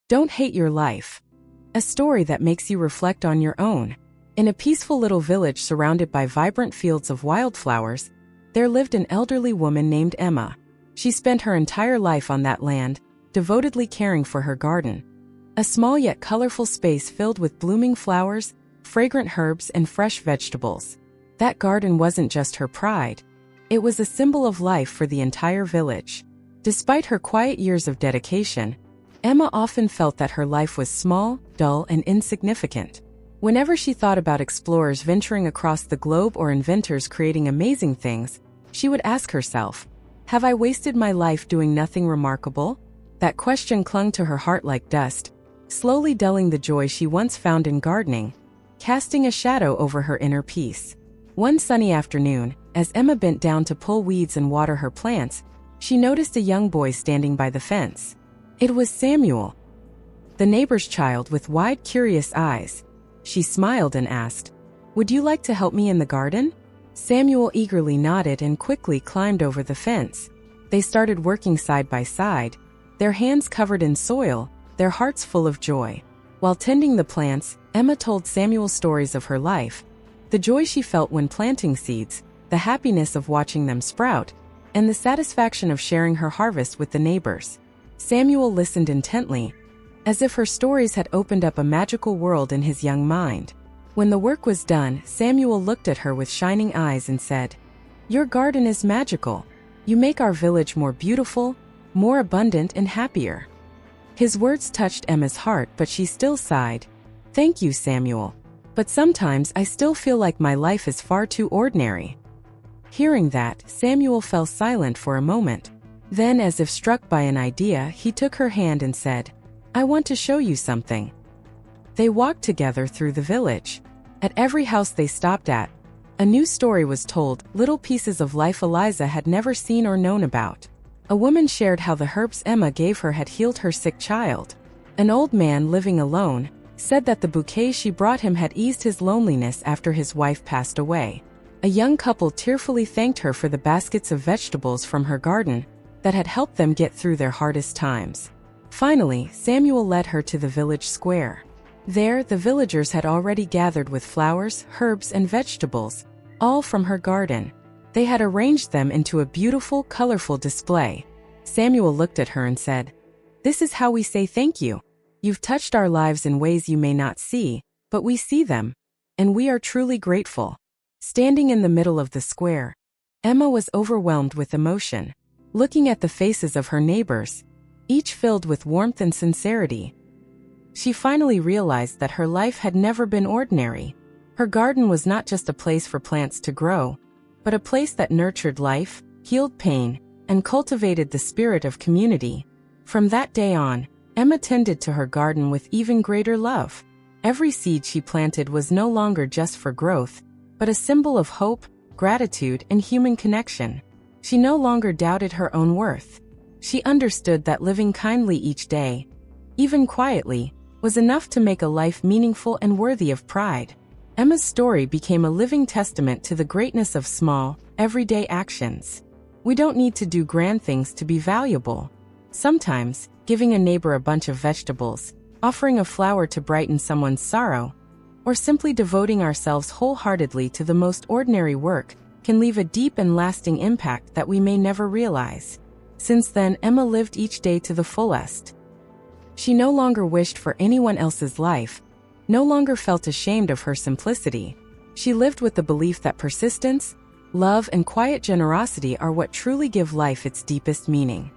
Don't hate your life. A story that makes you reflect on your own. In a peaceful little village surrounded by vibrant fields of wildflowers, there lived an elderly woman named Emma. She spent her entire life on that land, devotedly caring for her garden. A small yet colorful space filled with blooming flowers, fragrant herbs, and fresh vegetables. That garden wasn't just her pride. It was a symbol of life for the entire village. Despite her quiet years of dedication, Emma often felt that her life was small, dull, and insignificant. Whenever she thought about explorers venturing across the globe or inventors creating amazing things, she would ask herself, "Have I wasted my life doing nothing remarkable?" That question clung to her heart like dust, slowly dulling the joy she once found in gardening, casting a shadow over her inner peace. One sunny afternoon, as Emma bent down to pull weeds and water her plants, she noticed a young boy standing by the fence. It was Samuel, the neighbor's child with wide, curious eyes. She smiled and asked, "Would you like to help me in the garden?" Samuel eagerly nodded and quickly climbed over the fence. They started working side by side, their hands covered in soil, their hearts full of joy. While tending the plants, Emma told Samuel stories of her life, the joy she felt when planting seeds, the happiness of watching them sprout, and the satisfaction of sharing her harvest with the neighbors. Samuel listened intently, as if her stories had opened up a magical world in his young mind. When the work was done, Samuel looked at her with shining eyes and said, "Your garden is magical. You make our village more beautiful, more abundant, and happier." His words touched Emma's heart, but she still sighed. "Thank you, Samuel. But sometimes I still feel like my life is far too ordinary." Hearing that, Samuel fell silent for a moment. Then, as if struck by an idea, he took her hand and said, "I want to show you something." They walked together through the village. At every house they stopped at, a new story was told, little pieces of life Eliza had never seen or known about. A woman shared how the herbs Emma gave her had healed her sick child. An old man living alone said that the bouquet she brought him had eased his loneliness after his wife passed away. A young couple tearfully thanked her for the baskets of vegetables from her garden that had helped them get through their hardest times. Finally, Samuel led her to the village square. There, the villagers had already gathered with flowers, herbs, and vegetables, all from her garden. They had arranged them into a beautiful, colorful display. Samuel looked at her and said, "This is how we say thank you. You've touched our lives in ways you may not see, but we see them, and we are truly grateful." Standing in the middle of the square, Emma was overwhelmed with emotion. Looking at the faces of her neighbors, each filled with warmth and sincerity, she finally realized that her life had never been ordinary. Her garden was not just a place for plants to grow, but a place that nurtured life, healed pain, and cultivated the spirit of community. From that day on, Emma tended to her garden with even greater love. Every seed she planted was no longer just for growth, but a symbol of hope, gratitude, and human connection. She no longer doubted her own worth. She understood that living kindly each day, even quietly, was enough to make a life meaningful and worthy of pride. Emma's story became a living testament to the greatness of small, everyday actions. We don't need to do grand things to be valuable. Sometimes, giving a neighbor a bunch of vegetables, offering a flower to brighten someone's sorrow, or simply devoting ourselves wholeheartedly to the most ordinary work can leave a deep and lasting impact that we may never realize. Since then, Emma lived each day to the fullest. She no longer wished for anyone else's life, no longer felt ashamed of her simplicity. She lived with the belief that persistence, love, and quiet generosity are what truly give life its deepest meaning.